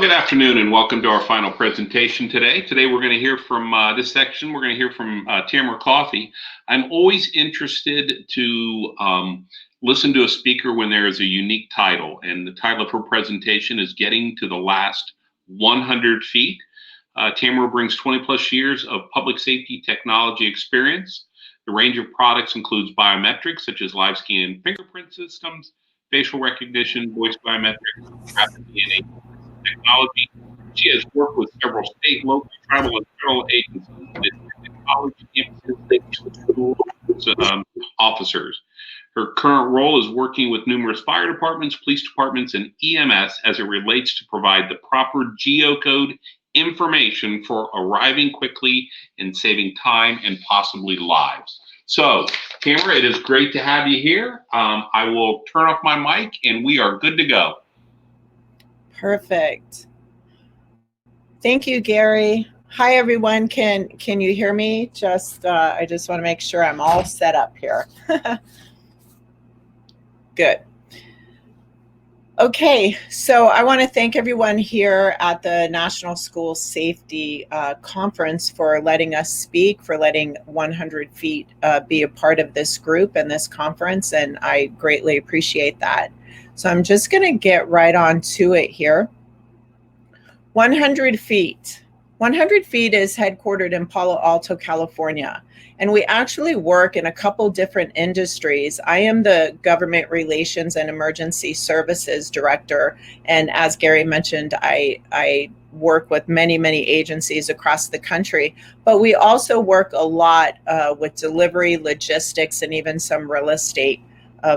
Good afternoon and welcome to our final presentation today. Today we're going to hear from this section, we're going to hear from Tamara Coffey. I'm always interested to listen to a speaker when there is a unique title, and the title of her presentation is Getting to the Last 100 Feet. Tamara brings 20 plus years of public safety technology experience. The range of products includes biometrics such as live scan fingerprint systems, facial recognition, voice biometrics, rapid DNA technology. She has worked with several state, local, tribal, and federal agencies, college campuses, schools, officers. Her current role is working with numerous fire departments, police departments, and EMS as it relates to provide the proper geocode information for arriving quickly and saving time and possibly lives. So, Tamara, it is great to have you here. I will turn off my mic and we are good to go. Perfect. Thank you, Gary. Hi, everyone. Can you hear me? I just want to make sure I'm all set up here. Good. Okay, so I want to thank everyone here at the National School Safety Conference for letting us speak, for letting 100 Feet be a part of this group and this conference, and I greatly appreciate that. So I'm just going to get right on to it here. 100 Feet. 100 Feet is headquartered in Palo Alto, California, and we actually work in a couple different industries. I am the Government Relations and Emergency Services Director, and as Gary mentioned, I work with many agencies across the country, but we also work a lot with delivery, logistics, and even some real estate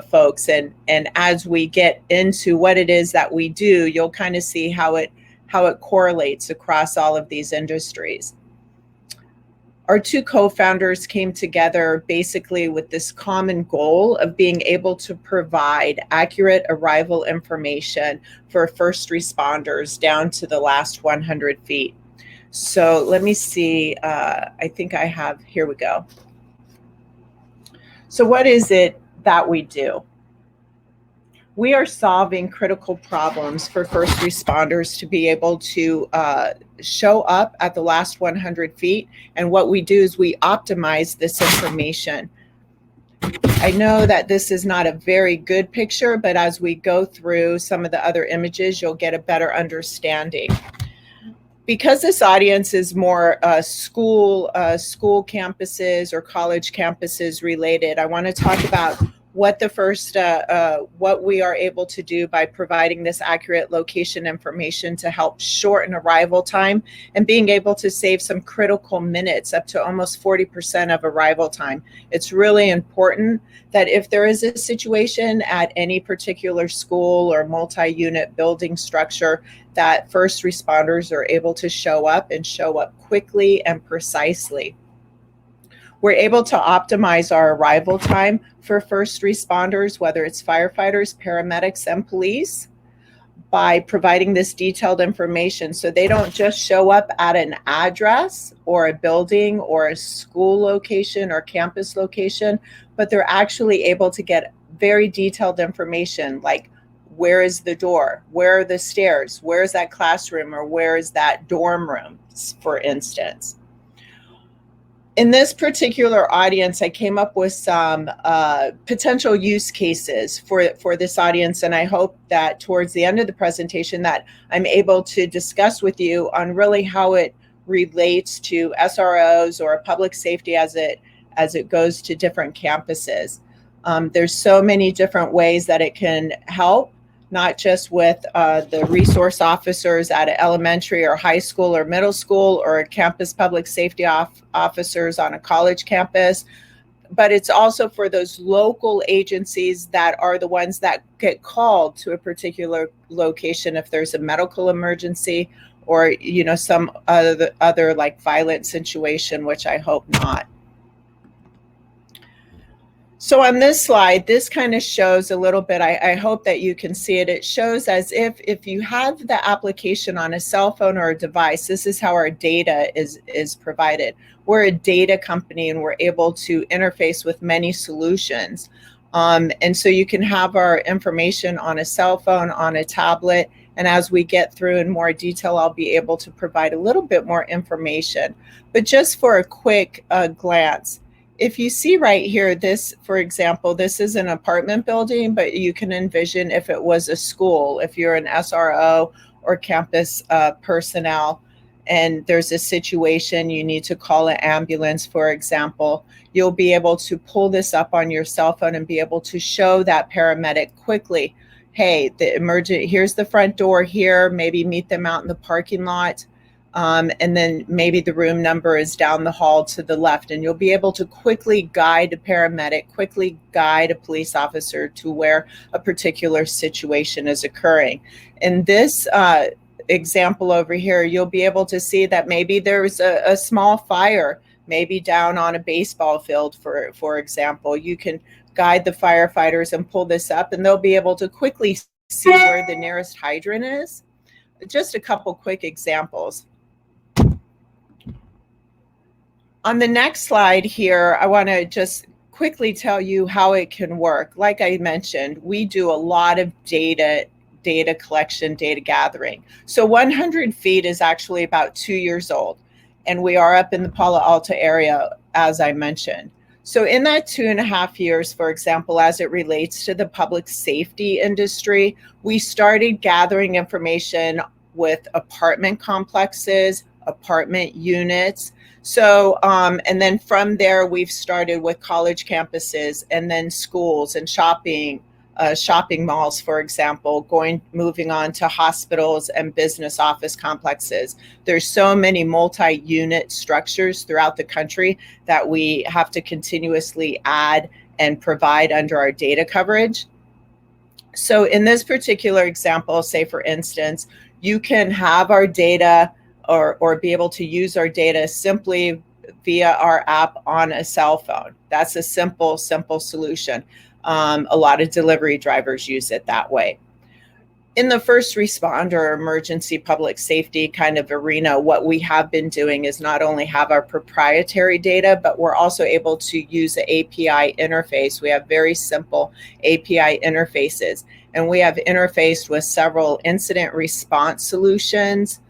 folks. And as we get into what it is that we do, you'll kind of see how it correlates across all of these industries. Our two co-founders came together basically with this common goal of being able to provide accurate arrival information for first responders down to the last 100 feet. So let me see, I think I have, here we go. So what is it that we do? We are solving critical problems for first responders to be able to show up at the last 100 feet. And what we do is we optimize this information. I know that this is not a very good picture, but as we go through some of the other images, you'll get a better understanding. Because this audience is more school campuses or college campuses related, I want to talk about what we are able to do by providing this accurate location information to help shorten arrival time and being able to save some critical minutes, up to almost 40% of arrival time. It's really important that if there is a situation at any particular school or multi-unit building structure, that first responders are able to show up and show up quickly and precisely. We're able to optimize our arrival time for first responders, whether it's firefighters, paramedics, and police, by providing this detailed information so they don't just show up at an address or a building or a school location or campus location, but they're actually able to get very detailed information like, where is the door? Where are the stairs? Where is that classroom, or where is that dorm room, for instance? In this particular audience, I came up with some potential use cases for this audience, and I hope that towards the end of the presentation that I'm able to discuss with you on really how it relates to SROs or public safety as it goes to different campuses. There's so many different ways that it can help, not just with the resource officers at an elementary or high school or middle school, or campus public safety officers on a college campus, but it's also for those local agencies that are the ones that get called to a particular location if there's a medical emergency or some other like violent situation, which I hope not. So on this slide, this kind of shows a little bit, I hope that you can see it. It shows as if you have the application on a cell phone or a device, this is how our data is provided. We're a data company and we're able to interface with many solutions. And so you can have our information on a cell phone, on a tablet, And as we get through in more detail, I'll be able to provide a little bit more information. But just for a quick glance, if you see right here, this, for example, this is an apartment building, but you can envision if it was a school, if you're an SRO or campus personnel, and there's a situation, you need to call an ambulance, for example, you'll be able to pull this up on your cell phone and be able to show that paramedic quickly, hey, here's the front door here, maybe meet them out in the parking lot. And then maybe the room number is down the hall to the left, and you'll be able to quickly guide a paramedic, quickly guide a police officer to where a particular situation is occurring. In this example over here, you'll be able to see that maybe there's a small fire, maybe down on a baseball field, for example. You can guide the firefighters and pull this up, and they'll be able to quickly see where the nearest hydrant is. Just a couple quick examples. On the next slide here, I want to just quickly tell you how it can work. Like I mentioned, we do a lot of data collection, data gathering. So 100 feet is actually about 2 years old, and we are up in the Palo Alto area, as I mentioned. So in that 2.5 years, for example, as it relates to the public safety industry, we started gathering information with apartment complexes, apartment units. So, and then from there, we've started with college campuses, and then schools and shopping malls, for example, moving on to hospitals and business office complexes. There's so many multi-unit structures throughout the country that we have to continuously add and provide under our data coverage. So in this particular example, say for instance, you can have our data or be able to use our data simply via our app on a cell phone. That's a simple solution. A lot of delivery drivers use it that way. In the first responder, emergency public safety kind of arena, what we have been doing is not only have our proprietary data, but we're also able to use the API interface. We have very simple API interfaces, and we have interfaced with several incident response solutions.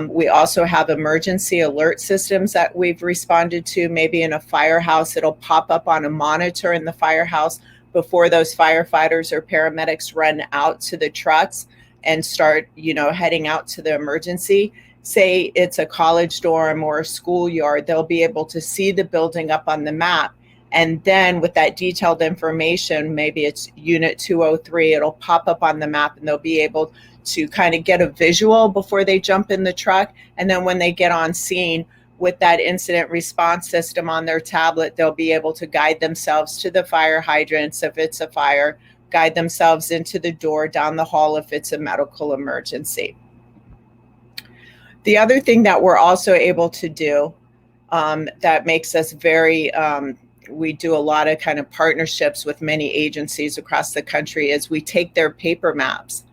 We also have emergency alert systems that we've responded to. Maybe in a firehouse, it'll pop up on a monitor in the firehouse before those firefighters or paramedics run out to the trucks and start, heading out to the emergency. Say it's a college dorm or a schoolyard, they'll be able to see the building up on the map. And then with that detailed information, maybe it's unit 203, it'll pop up on the map, and they'll be able to kind of get a visual before they jump in the truck. And then when they get on scene with that incident response system on their tablet, they'll be able to guide themselves to the fire hydrants if it's a fire, guide themselves into the door down the hall if it's a medical emergency. The other thing that we're also able to do that makes us very, we do a lot of kind of partnerships with many agencies across the country, is we take their paper maps.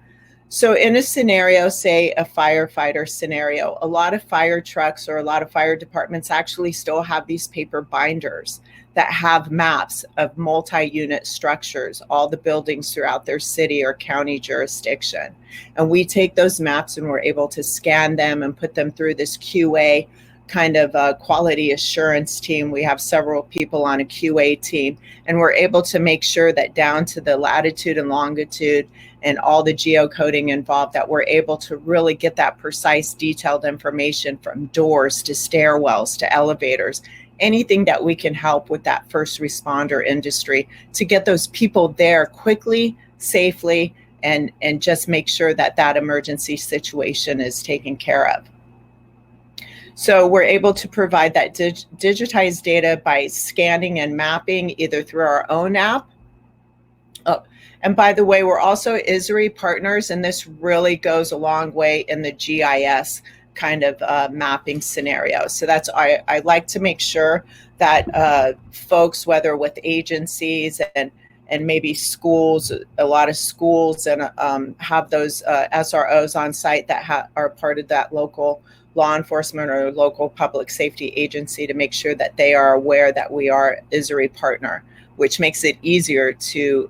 So in a scenario, say a firefighter scenario, a lot of fire trucks or a lot of fire departments actually still have these paper binders that have maps of multi-unit structures, all the buildings throughout their city or county jurisdiction. And we take those maps and we're able to scan them and put them through this QA kind of a quality assurance team. We have several people on a QA team, and we're able to make sure that down to the latitude and longitude and all the geocoding involved, that we're able to really get that precise, detailed information from doors to stairwells to elevators, anything that we can help with that first responder industry to get those people there quickly, safely, and just make sure that that emergency situation is taken care of. So we're able to provide that digitized data by scanning and mapping either through our own app. Oh, and by the way, we're also ISRI partners, and this really goes a long way in the GIS kind of mapping scenario. So that's, I like to make sure that folks, whether with agencies and maybe schools, a lot of schools, and have those SROs on site that are part of that local law enforcement or local public safety agency, to make sure that they are aware that we are ISRI partner, which makes it easier to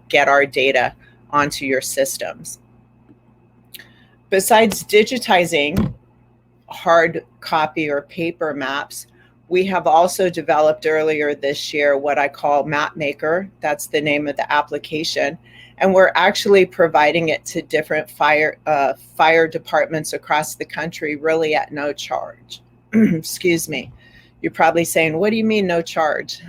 get our data onto your systems. Besides digitizing hard copy or paper maps, we have also developed earlier this year what I call Map Maker. That's the name of the application. And we're actually providing it to different fire departments across the country, really at no charge. Excuse me. You're probably saying, what do you mean no charge?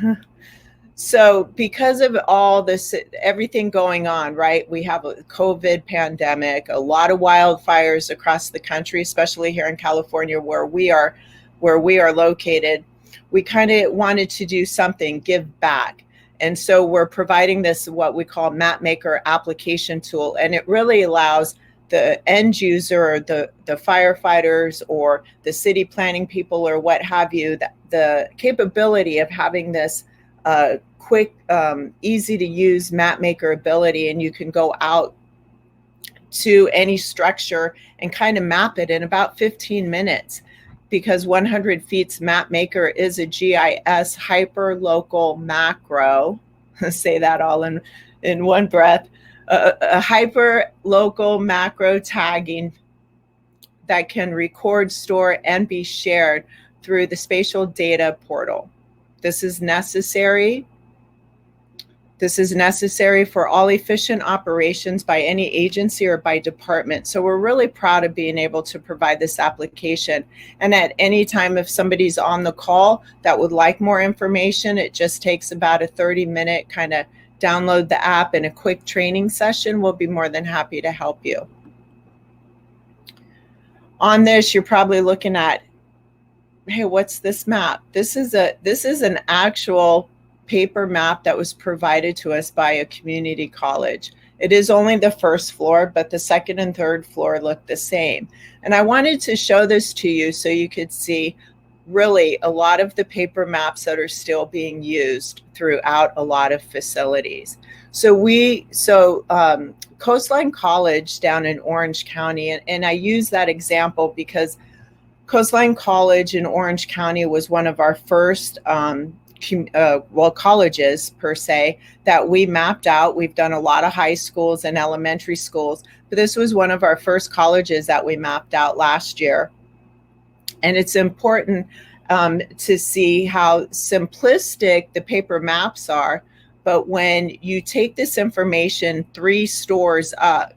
So because of all this, everything going on, right? We have a COVID pandemic, a lot of wildfires across the country, especially here in California where we are located. We kind of wanted to do something, give back. And so we're providing this, what we call Map Maker application tool. And it really allows the end user or the firefighters or the city planning people or what have you, the capability of having this quick, easy to use Map Maker ability. And you can go out to any structure and kind of map it in about 15 minutes. Because 100 Feet's Map Maker is a GIS hyper-local macro, say that all in one breath, a hyper-local macro tagging that can record, store, and be shared through the spatial data portal. This is necessary for all efficient operations by any agency or by department. So we're really proud of being able to provide this application. And at any time, if somebody's on the call that would like more information, it just takes about a 30-minute kind of download the app and a quick training session. We'll be more than happy to help you. On this, you're probably looking at, hey, what's this map? This is an actual paper map that was provided to us by a community college. It is only the first floor, but the second and third floor look the same. And I wanted to show this to you so you could see really a lot of the paper maps that are still being used throughout a lot of facilities. Coastline College down in Orange County, and I use that example because Coastline College in Orange County was one of our first colleges per se that we mapped out. We've done a lot of high schools and elementary schools, but this was one of our first colleges that we mapped out last year. And it's important to see how simplistic the paper maps are. But when you take this information 3 stores up,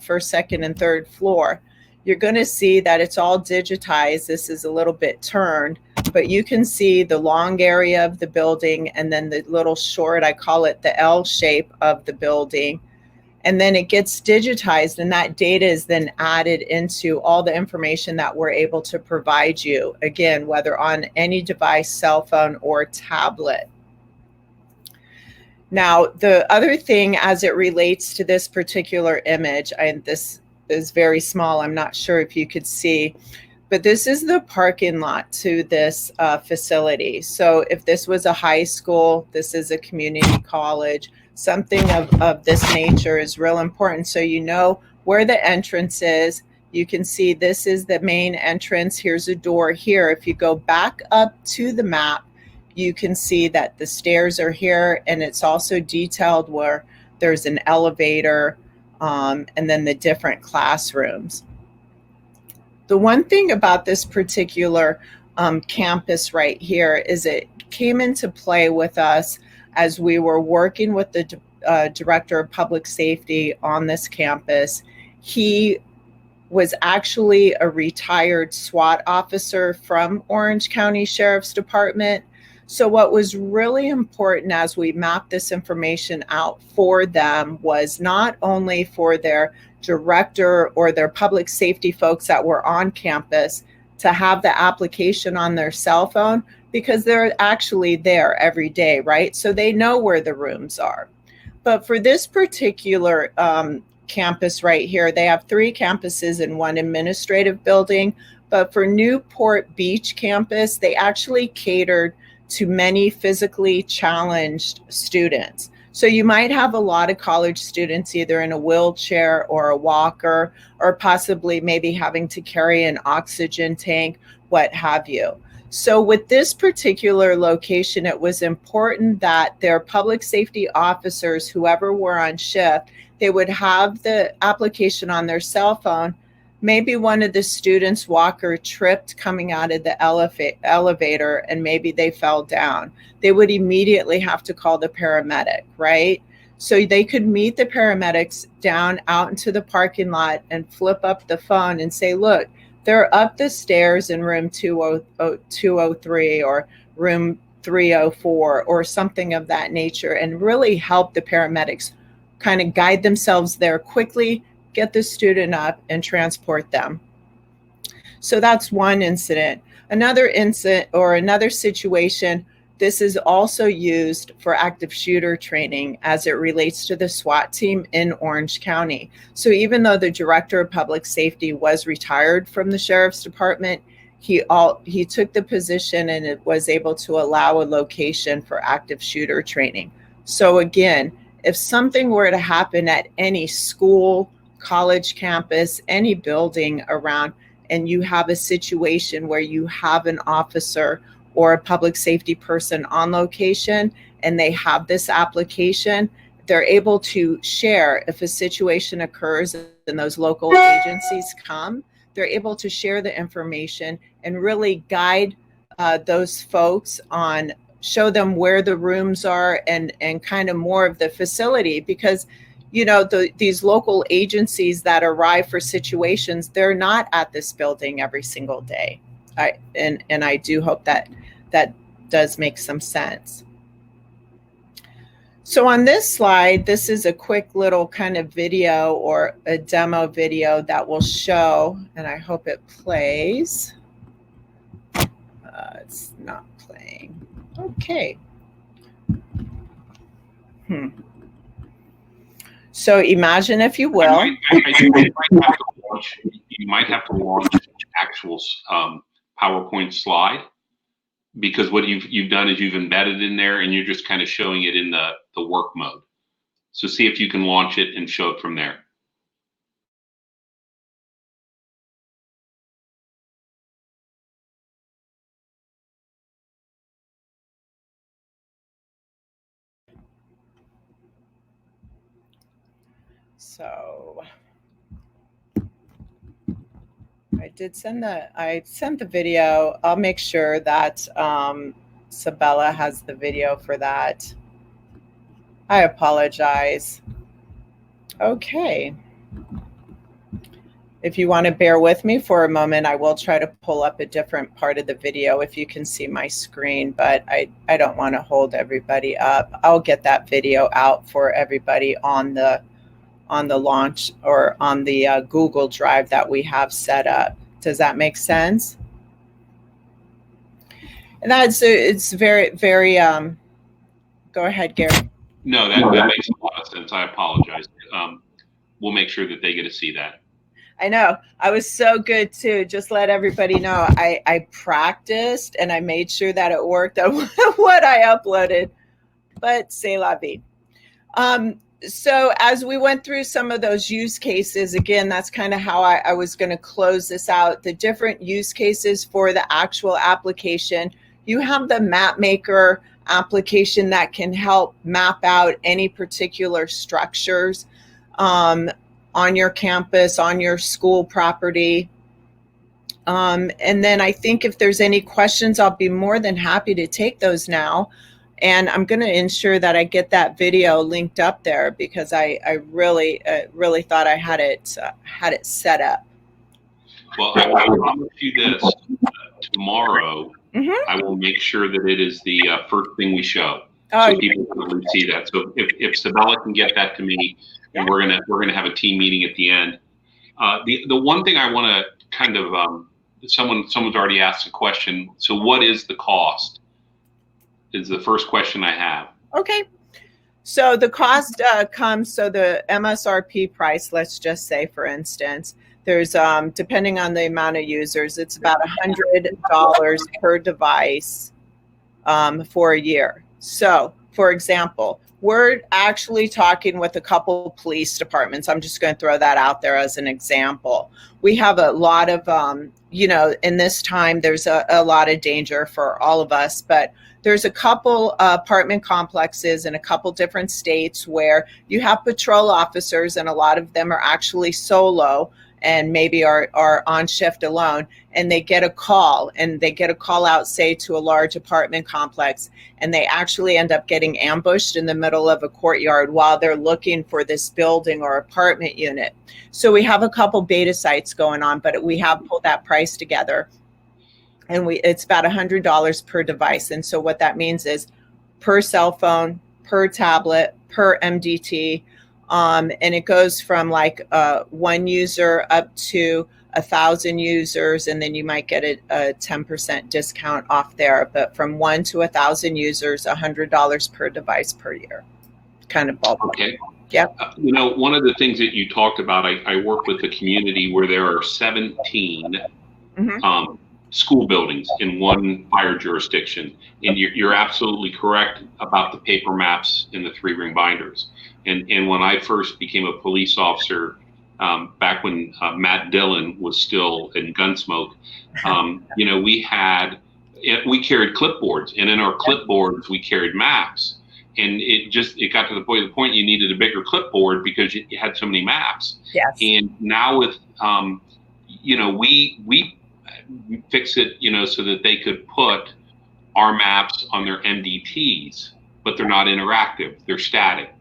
first, second, and third floor, you're going to see that it's all digitized. This is a little bit turned, but you can see the long area of the building and then the little short, I call it the L shape of the building. And then it gets digitized, and that data is then added into all the information that we're able to provide you, again, whether on any device, cell phone, or tablet. Now, the other thing as it relates to this particular image, this is very small, I'm not sure if you could see, but this is the parking lot to this facility. So if this was a high school, this is a community college, something of this nature is real important. So you know where the entrance is. You can see this is the main entrance. Here's a door here. If you go back up to the map, you can see that the stairs are here, and it's also detailed where there's an elevator and then the different classrooms. The one thing about this particular campus right here is it came into play with us as we were working with the director of public safety on this campus. He was actually a retired SWAT officer from Orange County Sheriff's Department. So what was really important as we mapped this information out for them was not only for their director or their public safety folks that were on campus to have the application on their cell phone, because they're actually there every day, right? So they know where the rooms are. But for this particular campus right here, they have 3 campuses in one administrative building. But for Newport Beach campus, they actually catered to many physically challenged students. So you might have a lot of college students either in a wheelchair or a walker, or possibly maybe having to carry an oxygen tank, what have you. So with this particular location, it was important that their public safety officers, whoever were on shift, they would have the application on their cell phone. Maybe one of the students' walker tripped coming out of the elevator and maybe they fell down. They would immediately have to call the paramedic, right? So they could meet the paramedics down out into the parking lot and flip up the phone and say, look, they're up the stairs in room 203 or room 304 or something of that nature, and really help the paramedics kind of guide themselves there quickly, get the student up and transport them. So that's one incident. Another incident or another situation, this is also used for active shooter training as it relates to the SWAT team in Orange County. So even though the director of public safety was retired from the sheriff's department, he took the position and it was able to allow a location for active shooter training. So again, if something were to happen at any school, college campus, any building around, and you have a situation where you have an officer or a public safety person on location and they have this application, they're able to share if a situation occurs and those local agencies come, they're able to share the information and really guide those folks on, show them where the rooms are and kind of more of the facility, because you know, these local agencies that arrive for situations, they're not at this building every single day. And I do hope that does make some sense. So on this slide, this is a quick little kind of video or a demo video that will show, and I hope it plays. It's not playing. Okay. So imagine, if you will. You might have to launch actual PowerPoint slide, because what you've done is you've embedded in there and you're just kind of showing it in the work mode. So see if you can launch it and show it from there. So I sent the video. I'll make sure that Sabella has the video for that. I apologize. Okay. If you want to bear with me for a moment, I will try to pull up a different part of the video if you can see my screen, but I don't want to hold everybody up. I'll get that video out for everybody on the launch or on the Google Drive that we have set up. Does that make sense? And it's very, very, go ahead, Gary. No, that makes a lot of sense. I apologize. We'll make sure that they get to see that. I know. I was so good too. Just let everybody know. I practiced and I made sure that it worked on what I uploaded, but c'est la vie. So as we went through some of those use cases, again, that's kind of how I was going to close this out. The different use cases for the actual application. You have the map maker application that can help map out any particular structures on your campus, on your school property. And then I think if there's any questions, I'll be more than happy to take those now. And I'm going to ensure that I get that video linked up there, because I really thought I had it set up. Well, I promise you this: tomorrow, I will make sure that it is the first thing we show, so people can really see that. So if Sabella can get that to me, and we're gonna have a team meeting at the end. The one thing I want to kind of someone's already asked a question. So what is the cost? Is the first question I have. Okay. So the cost comes, so the MSRP price, let's just say, for instance, there's, depending on the amount of users, it's about $100 per device for a year. So For example, we're actually talking with a couple police departments. I'm just going to throw that out there as an example. We have a lot of, in this time, there's a lot of danger for all of us, but there's a couple apartment complexes in a couple different states where you have patrol officers, and a lot of them are actually solo and maybe are on shift alone, and they get a call out, say, to a large apartment complex, and they actually end up getting ambushed in the middle of a courtyard while they're looking for this building or apartment unit. So we have a couple beta sites going on, but we have pulled that price together, and it's about $100 per device. And so what that means is per cell phone, per tablet, per MDT, and it goes from like one user up to 1,000 users, and then you might get a 10% discount off there. But from 1 to 1,000 users, $100 per device per year, kind of ballpark. Okay. Yep. One of the things that you talked about, I work with a community where there are 17 school buildings in one fire jurisdiction, and you're absolutely correct about the paper maps in the 3-ring binders. And when I first became a police officer, back when Matt Dillon was still in Gunsmoke, we carried clipboards, and in our clipboards we carried maps, and it got to the point you needed a bigger clipboard because you had so many maps. Yes. And now with we fix it, so that they could put our maps on their MDTs, but they're not interactive. They're static.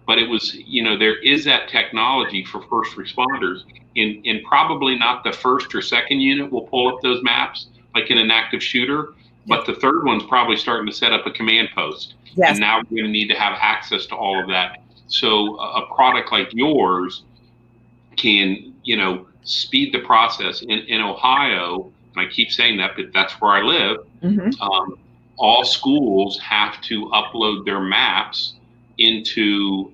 But it was, there is that technology for first responders, and probably not the first or second unit will pull up those maps like in an active shooter, but the third one's probably starting to set up a command post. Yes. And now we're going to need to have access to all of that. So a product like yours can, speed the process. In Ohio, and I keep saying that, but that's where I live, all schools have to upload their maps into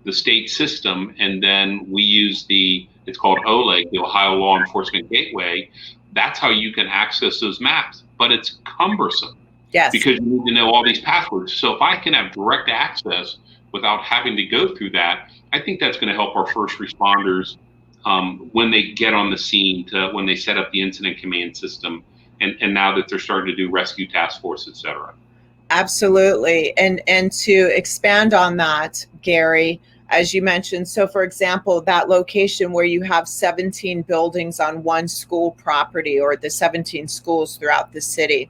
the state system, and then we use it's called OLEG, the Ohio Law Enforcement Gateway. That's how you can access those maps, but it's cumbersome. Yes. Because you need to know all these passwords. So if I can have direct access without having to go through that, I think that's going to help our first responders when they get on the scene, when they set up the incident command system, and now that they're starting to do rescue task force, et cetera. Absolutely. And to expand on that, Gary, as you mentioned, so for example, that location where you have 17 buildings on one school property, or the 17 schools throughout the city,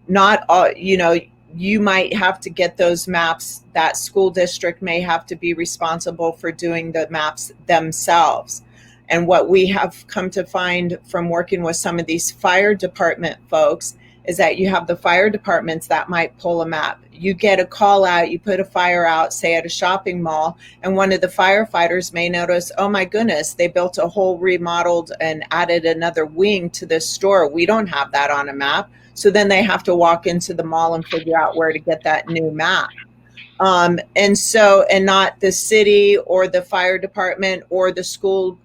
not all, you might have to get those maps. That school district may have to be responsible for doing the maps themselves. And what we have come to find from working with some of these fire department folks is that you have the fire departments that might pull a map. You get a call out, you put a fire out, say at a shopping mall, and one of the firefighters may notice, oh my goodness, they built a whole remodeled and added another wing to this store. We don't have that on a map. So then they have to walk into the mall and figure out where to get that new map. And not the city or the fire department or the school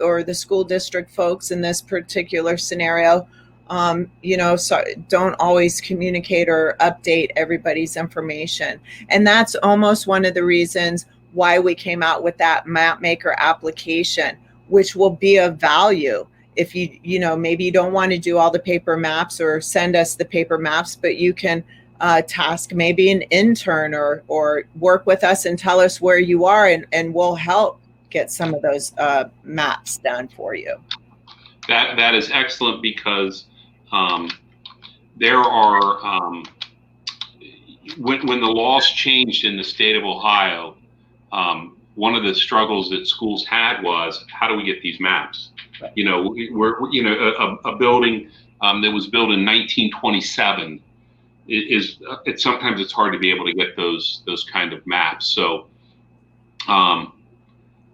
or the school district folks in this particular scenario, so don't always communicate or update everybody's information. And that's almost one of the reasons why we came out with that map maker application, which will be of value. If maybe you don't want to do all the paper maps or send us the paper maps, but you can task maybe an intern or work with us and tell us where you are, and we'll help get some of those maps done for you. That is excellent, because there are when the laws changed in the state of Ohio, one of the struggles that schools had was, how do we get these maps? Right. A building that was built in 1927 sometimes it's hard to be able to get those kind of maps.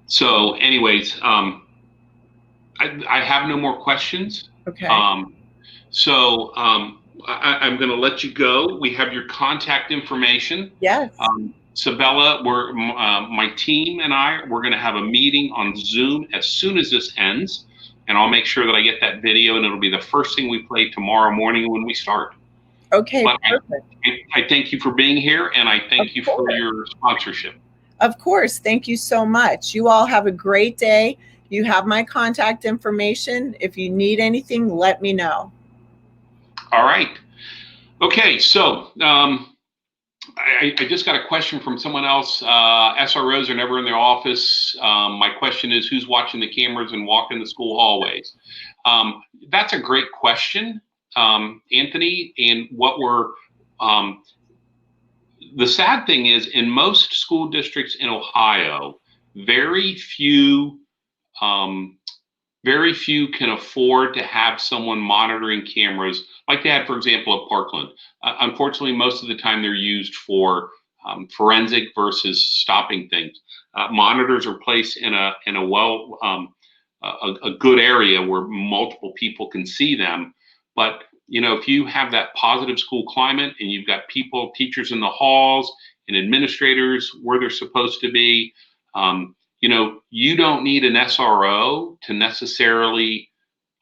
So anyways, I have no more questions. Okay. I'm going to let you go. We have your contact information. Yes. Sabella, my team and we're going to have a meeting on Zoom as soon as this ends, and I'll make sure that I get that video, and it'll be the first thing we play tomorrow morning when we start. Okay, But perfect. I thank you for being here, and I Of thank you for course. your sponsorship. Of course. Thank you so much. You all have a great day. You have my contact information. If you need anything, let me know. All right. Okay, so I just got a question from someone else. SROs are never in their office. My question is, who's watching the cameras and walking the school hallways? That's a great question, Anthony. And the sad thing is, in most school districts in Ohio, very few um, very few can afford to have someone monitoring cameras like they had, for example, at Parkland. Unfortunately, most of the time they're used for forensic versus stopping things. Monitors are placed in a good area where multiple people can see them. But if you have that positive school climate and you've got people, teachers in the halls and administrators where they're supposed to be, you don't need an SRO to necessarily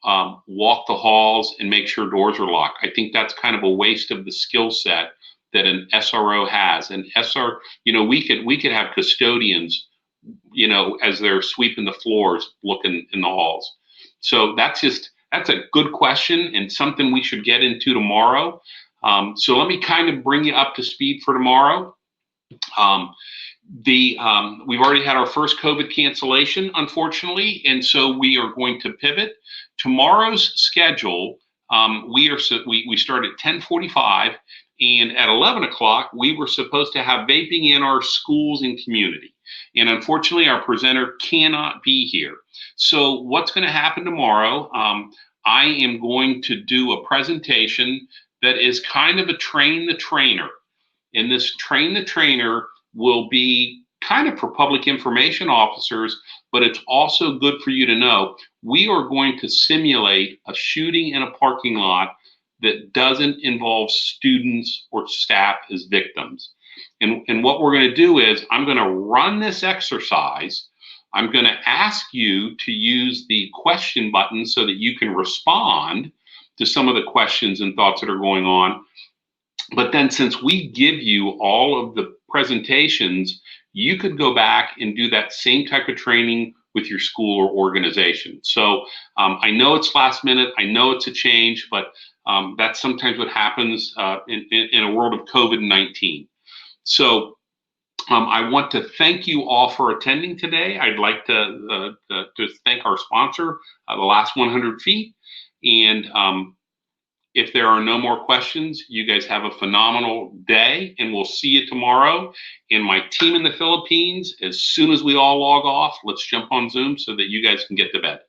walk the halls and make sure doors are locked. I think that's kind of a waste of the skill set that an SRO has. And we could have custodians, as they're sweeping the floors, looking in the halls. So that's a good question and something we should get into tomorrow. So let me kind of bring you up to speed for tomorrow. We've already had our first COVID cancellation, unfortunately, and so we are going to pivot. Tomorrow's schedule, we start at 10:45, and at 11 o'clock we were supposed to have vaping in our schools and community, and unfortunately our presenter cannot be here. So what's going to happen tomorrow? I am going to do a presentation that is kind of a train the trainer, and this train the trainer will be kind of for public information officers, but it's also good for you to know. We are going to simulate a shooting in a parking lot that doesn't involve students or staff as victims. And what we're going to do is I'm going to run this exercise. I'm going to ask you to use the question button so that you can respond to some of the questions and thoughts that are going on. But then since we give you all of the presentations, you could go back and do that same type of training with your school or organization. So I know it's last minute. I know it's a change, but that's sometimes what happens in a world of COVID-19. So I want to thank you all for attending today. I'd like to thank our sponsor, The Last 100 Feet. And if there are no more questions, you guys have a phenomenal day, and we'll see you tomorrow. And my team in the Philippines, as soon as we all log off, let's jump on Zoom so that you guys can get to bed.